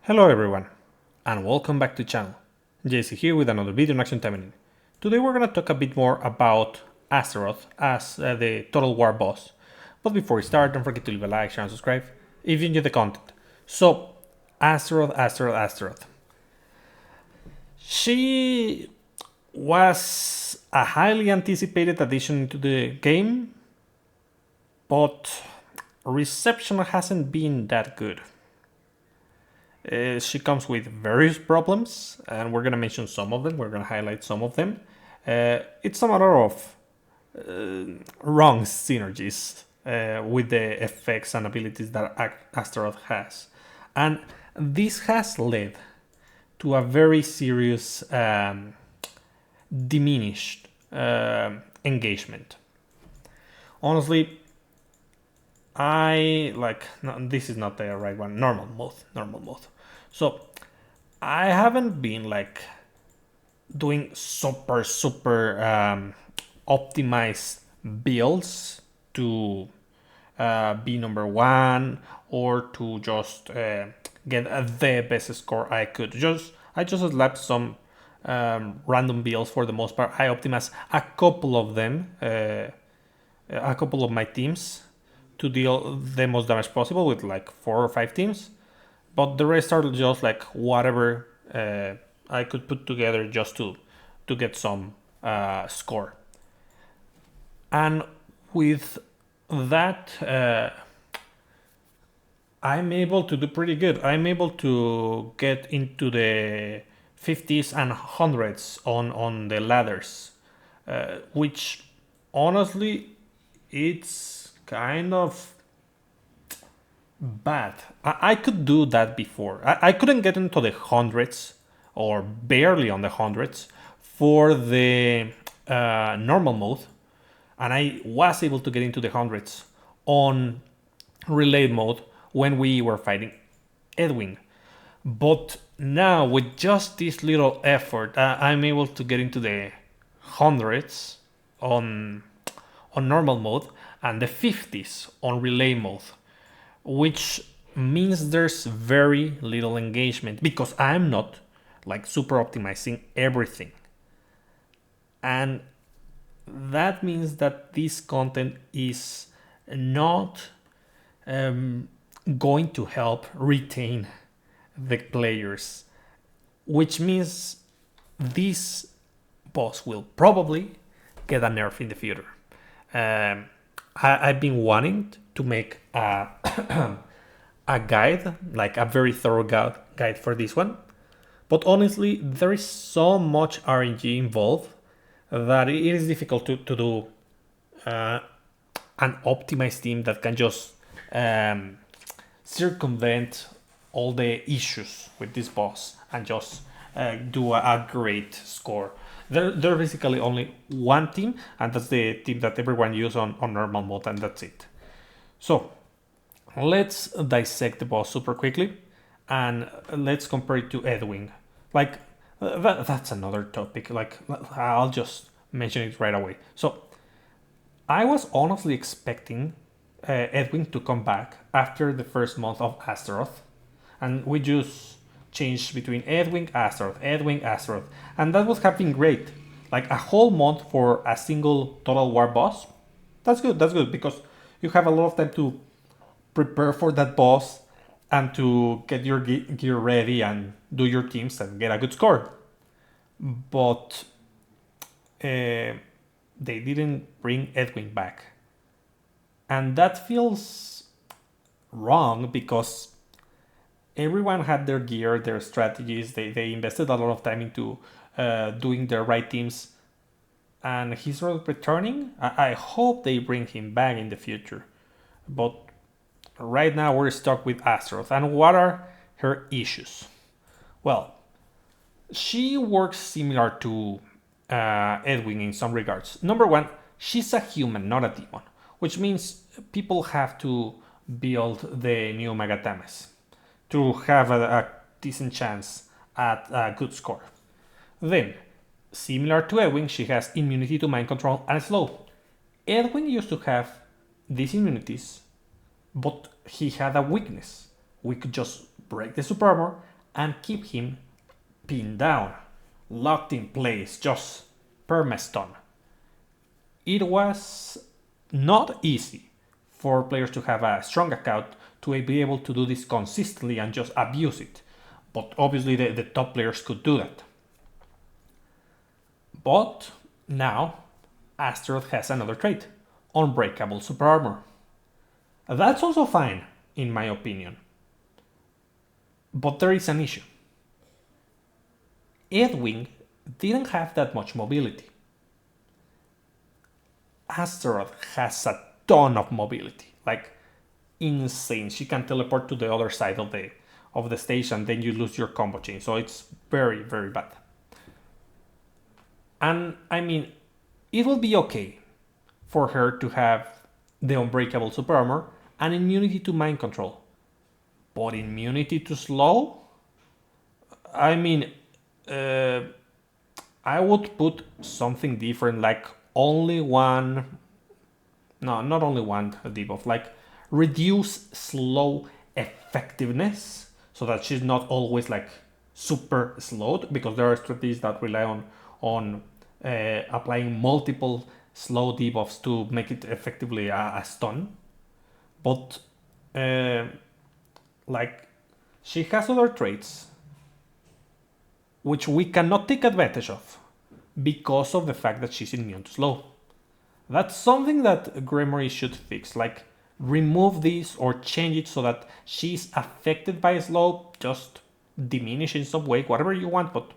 Hello everyone, and welcome back to the channel. JC here with another video on Action Taimanin. Today we're going to talk a bit more about Astaroth as the Total War boss. But before we start, don't forget to leave a like, share and subscribe if you enjoy the content. So, Astaroth. She was a highly anticipated addition to the game, but reception hasn't been that good. She comes with various problems, and we're going to mention some of them. We're going to highlight some of them. It's a matter of wrong synergies with the effects and abilities that Astaroth has. And this has led to a very serious diminished engagement. Honestly, no, this is not the right one. Normal mode. So I haven't been doing super optimized builds to be number one or to just get the best score I could. I just slapped some random builds for the most part. I optimized a couple of them, a couple of my teams to deal the most damage possible with like 4 or 5 teams, but the rest are just like whatever I could put together just to get some score. And with that, I'm able to do pretty good. I'm able to get into the 50s and 100s on the ladders, which honestly, it's kind of bad. I could do that before. I couldn't get into the hundreds or barely on the hundreds for the normal mode, and I was able to get into the hundreds on relay mode when we were fighting Edwin. But now with just this little effort, I'm able to get into the hundreds on normal mode and the 50s on relay mode, which means there's very little engagement because I'm not like super optimizing everything. And that means that this content is not going to help retain the players, which means this boss will probably get a nerf in the future. I've been wanting to make a guide, like a very thorough guide for this one. But honestly, there is so much RNG involved that it is difficult to do an optimized team that can just circumvent all the issues with this boss and just do a great score. There's basically only one team, and that's the team that everyone uses on normal mode, and that's it. So let's dissect the boss super quickly, and let's compare it to Edwin. That's another topic. I'll just mention it right away. So I was honestly expecting Edwin to come back after the first month of Astaroth, and we just changed between Edwin, Astaroth, and that was happening great. Like a whole month for a single Total War boss. That's good because you have a lot of time to prepare for that boss and to get your gear ready and do your teams and get a good score. But they didn't bring Edwin back. And that feels wrong because everyone had their gear, their strategies. They invested a lot of time into doing the right teams. And he's not returning. I hope they bring him back in the future. But right now we're stuck with Astaroth. And what are her issues? Well, she works similar to Edwin in some regards. Number one, she's a human, not a demon, which means people have to build the new Megatames to have a decent chance at a good score. Then, similar to Edwin, she has immunity to mind control and slow. Edwin used to have these immunities, but he had a weakness. We could just break the super armor and keep him pinned down, locked in place, just perma-stun. It was not easy for players to have a strong account to be able to do this consistently and just abuse it. But obviously the top players could do that. But now Astaroth has another trait, unbreakable super armor. That's also fine, in my opinion. But there is an issue. Edwin didn't have that much mobility. Astaroth has a ton of mobility, like insane. She can teleport to the other side of the stage and then you lose your combo chain. So it's very, very bad. And I mean, it will be okay for her to have the unbreakable super armor and immunity to mind control. But immunity to slow? I mean, I would put something different, like only one. No, not only one debuff, like reduce slow effectiveness so that she's not always like super slowed, because there are strategies that rely on applying multiple slow debuffs to make it effectively a stun. But like she has other traits which we cannot take advantage of because of the fact that she's immune to slow. That's something that Gremory should fix, like remove this or change it so that she's affected by slow, just diminish in some way, whatever you want, but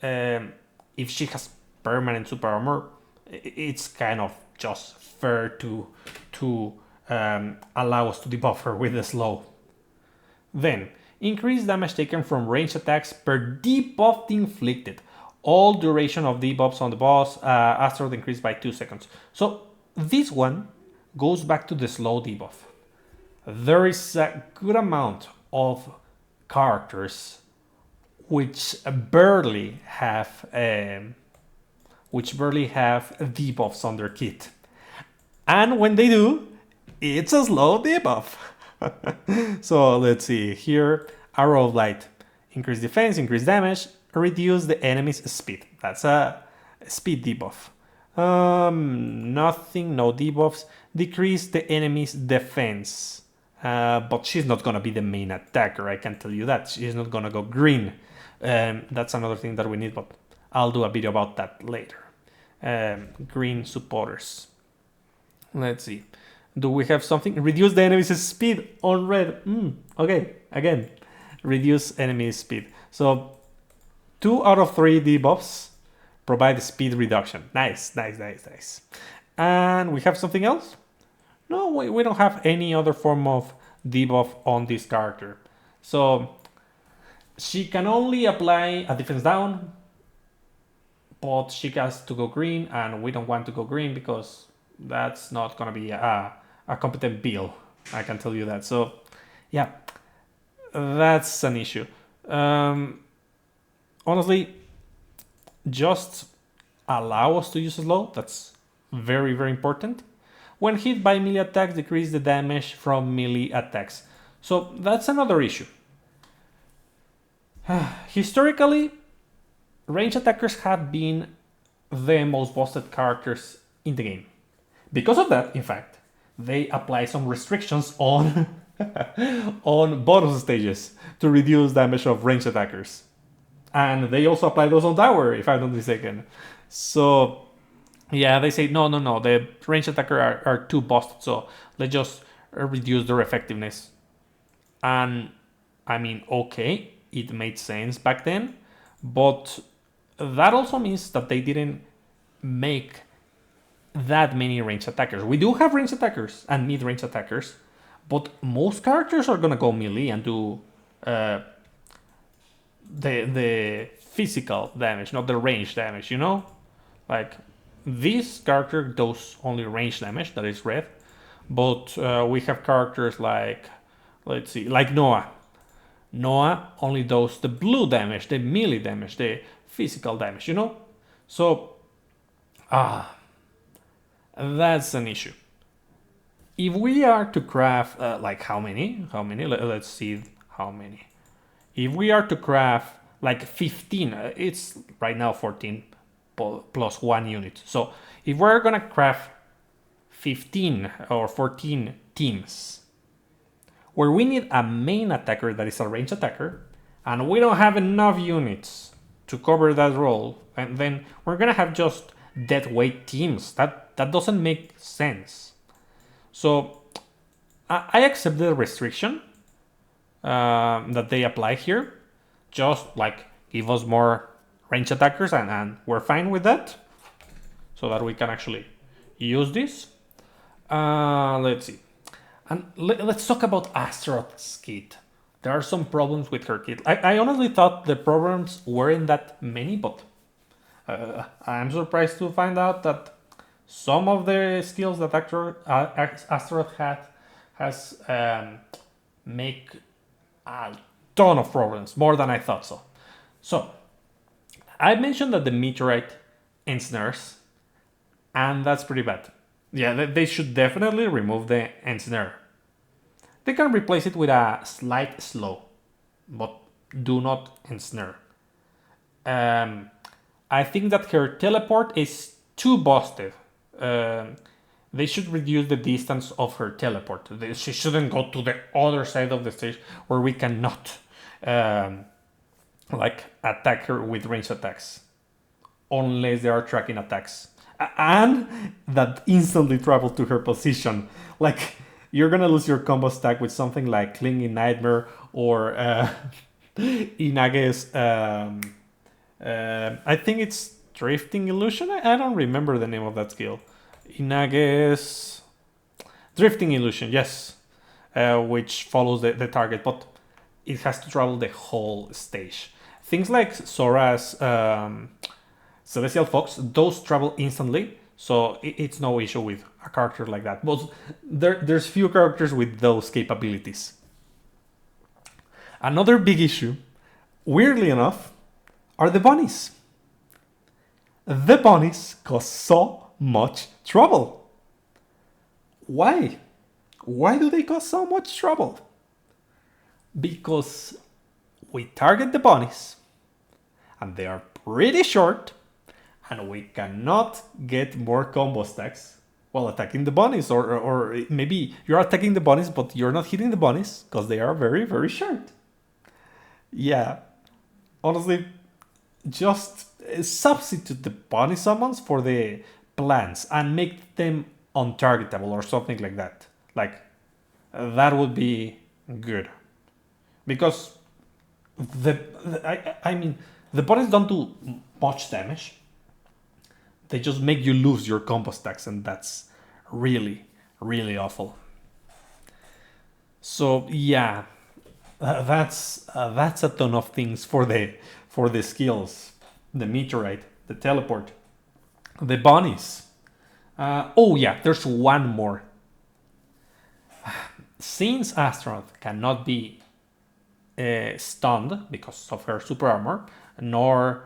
if she has permanent super armor, it's kind of just fair to allow us to debuff her with the slow. Then, increase damage taken from ranged attacks per debuff inflicted. All duration of debuffs on the boss, Astaroth increased by 2 seconds. So this one goes back to the slow debuff. There is a good amount of characters which barely have debuffs on their kit, and when they do, it's a slow debuff. So let's see here. Arrow of Light, increase defense, increase damage, reduce the enemy's speed. That's a speed debuff. Nothing, no debuffs. Decrease the enemy's defense. But she's not gonna be the main attacker, I can tell you that. She's not gonna go green. That's another thing that we need, but I'll do a video about that later. Green supporters. Let's see. Do we have something? Reduce the enemy's speed on red. Okay, again. Reduce enemy speed. So 2 out of 3 debuffs provide speed reduction. Nice. And we have something else? No, we don't have any other form of debuff on this character. So she can only apply a defense down, but she has to go green, and we don't want to go green because that's not gonna be a competent build, I can tell you that. So yeah, that's an issue. Honestly, just allow us to use slow. That's very, very important. When hit by melee attacks, decrease the damage from melee attacks. So that's another issue. Historically, ranged attackers have been the most busted characters in the game. Because of that, in fact, they apply some restrictions on on bonus stages to reduce damage of ranged attackers. And they also apply those on tower, if I'm not mistaken. So yeah, they say no, the ranged attacker are too busted, so let's just reduce their effectiveness. And I mean, okay, it made sense back then, but that also means that they didn't make that many ranged attackers. We do have ranged attackers and mid-range attackers, but most characters are gonna go melee and do the physical damage, not the range damage, you know? Like, this character does only range damage, that is red, but we have characters like, let's see, like Noah. Noah only does the blue damage, the melee damage, the physical damage, you know? So, that's an issue. If we are to craft, like how many? Let's see how many. if we are to craft like 15, it's right now 14 plus 1 unit. So if we're gonna craft 15 or 14 teams where we need a main attacker that is a range attacker, and we don't have enough units to cover that role, and then we're gonna have just dead weight teams. That doesn't make sense. So I accept the restriction that they apply here. Just like give us more range attackers, and we're fine with that, so that we can actually use this. Let's see. And let's talk about Astaroth's kit. There are some problems with her kit. I honestly thought the problems weren't that many, but I'm surprised to find out that some of the skills that Astaroth has make a ton of problems, more than I thought so. So, I mentioned that the meteorite ensnares, and that's pretty bad. Yeah, they should definitely remove the ensnare. They can replace it with a slight slow, but do not ensnare. I think that her teleport is too busted. They should reduce the distance of her teleport. She shouldn't go to the other side of the stage where we cannot attack her with range attacks, unless they are tracking attacks, and that instantly travel to her position. Like, you're gonna lose your combo stack with something like Clinging Nightmare or Inage's. I think it's Drifting Illusion. I don't remember the name of that skill. Inage's Drifting Illusion, yes, which follows the target, but it has to travel the whole stage. Things like Sora's Celestial Fox, those travel instantly, so it's no issue with a character like that. But there's few characters with those capabilities. Another big issue, weirdly enough, are the bunnies. The bunnies cause so much trouble. Why? Why do they cause so much trouble? Because we target the bunnies, and they are pretty short, and we cannot get more combo stacks while attacking the bunnies. Or maybe you're attacking the bunnies, but you're not hitting the bunnies because they are very, very short. Yeah, honestly, just substitute the bunny summons for the plants and make them untargetable or something like that. Like, that would be good. Because I mean, the bunnies don't do much damage. They just make you lose your combo stacks, and that's really, really awful. So yeah, that's a ton of things for the skills: the meteorite, the teleport, the bunnies. Oh yeah, there's one more. Since Astaroth cannot be stunned because of her super armor, nor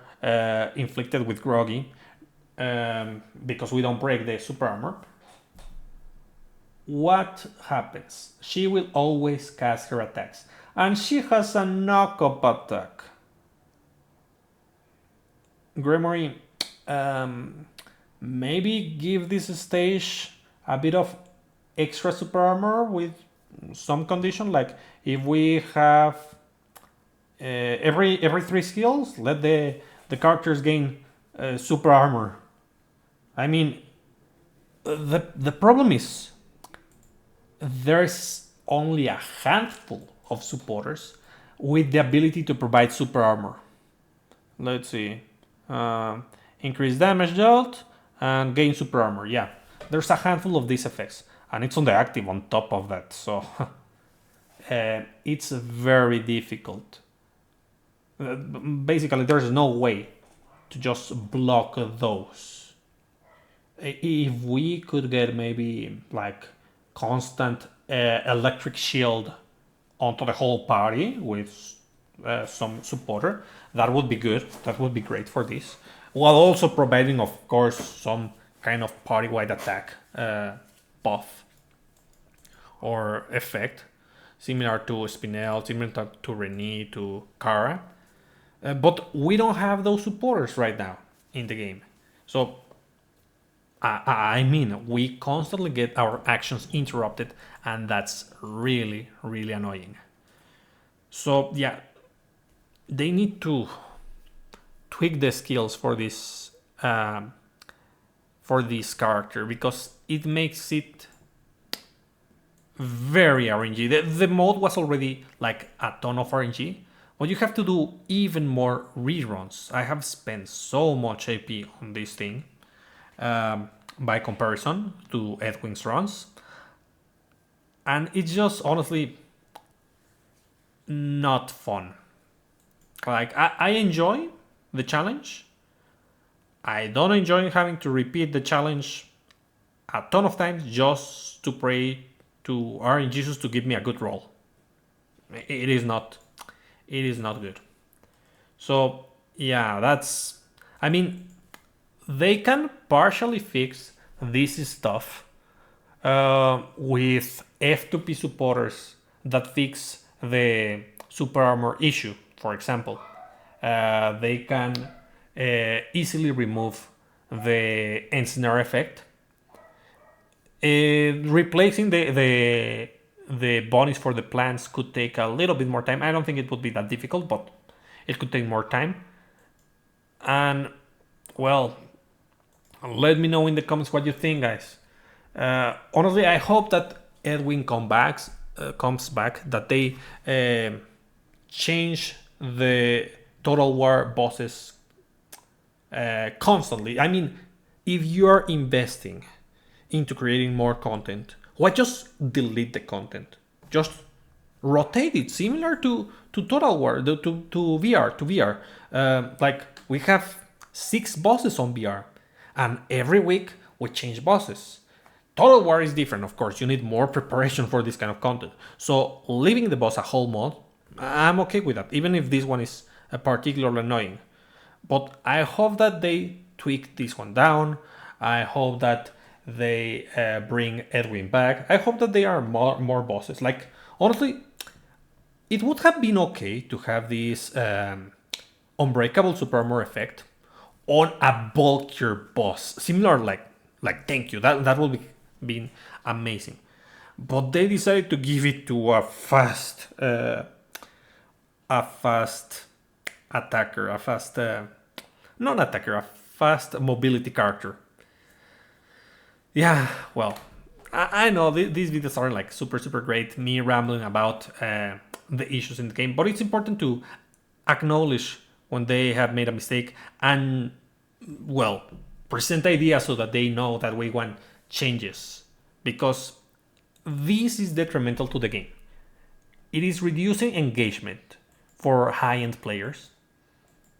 inflicted with groggy, because we don't break the super armor, what happens? She will always cast her attacks, and she has a knock-up attack. Gremory, maybe give this stage a bit of extra super armor with some condition, like if we have every 3 skills, let the characters gain super armor. I mean, the problem is there's only a handful of supporters with the ability to provide super armor. Let's see. Increase damage dealt and gain super armor. Yeah, there's a handful of these effects, and it's on the active on top of that, so it's very difficult. Basically, there's no way to just block those. If we could get maybe like constant electric shield onto the whole party with some supporter, that would be good. That would be great for this, while also providing, of course, some kind of party-wide attack buff or effect. similar to Spinel, similar to Rene, to Kara. But we don't have those supporters right now in the game. So, I mean, we constantly get our actions interrupted, and that's really, really annoying. So, yeah, they need to tweak the skills for this character, because it makes it very RNG. The mode was already like a ton of RNG, but you have to do even more reruns. I have spent so much AP on this thing by comparison to Edwin's runs, and it's just honestly not fun. Like, I enjoy the challenge. I don't enjoy having to repeat the challenge a ton of times just to pray to RNGesus to give me a good roll. It is not good. So yeah, that's, I mean, they can partially fix this stuff with F2P supporters that fix the super armor issue, for example. They can easily remove the ensnare effect. Replacing the bodies for the plants could take a little bit more time. I don't think it would be that difficult, but it could take more time. And well, let me know in the comments what you think, guys. Honestly, I hope that Edwin comes back, that they change the Total War bosses constantly. I mean, if you are investing into creating more content, why just delete the content? Just rotate it, similar to Total War, to VR. Like, we have 6 bosses on VR, and every week we change bosses. Total War is different, of course. You need more preparation for this kind of content. So leaving the boss a whole mod, I'm okay with that, even if this one is particularly annoying. But I hope that they tweak this one down. I hope that they bring Edwin back. I hope that there are more bosses. Like, honestly, it would have been okay to have this unbreakable super armor effect on a bulkier boss, similar like Thank You. That would be been amazing. But they decided to give it to a fast attacker, a fast not attacker, a fast mobility character. Yeah, well, I know these videos aren't like super great, me rambling about the issues in the game, but it's important to acknowledge when they have made a mistake and, well, present ideas so that they know that we want changes, because this is detrimental to the game. It is reducing engagement for high-end players,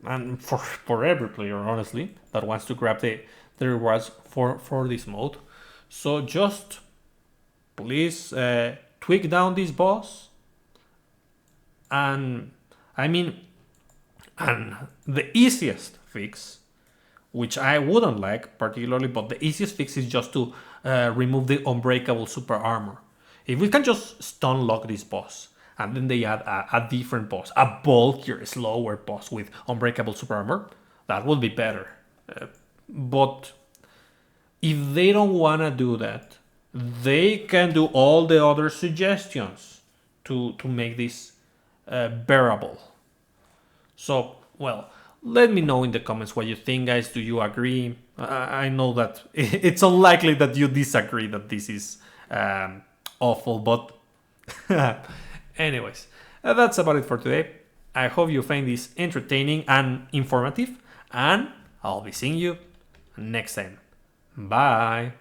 and for every player, honestly, that wants to grab the rewards for this mode. So just please tweak down this boss, and I mean, and the easiest fix, which I wouldn't like particularly, but the easiest fix is just to remove the unbreakable super armor. If we can just stun lock this boss, and then they add a different boss, a bulkier, slower boss with unbreakable super armor, that would be better. But if they don't want to do that, they can do all the other suggestions to make this bearable. So, well, let me know in the comments what you think, guys. Do you agree? I know that it's unlikely that you disagree that this is awful, but anyways, that's about it for today. I hope you find this entertaining and informative, and I'll be seeing you next time. Bye.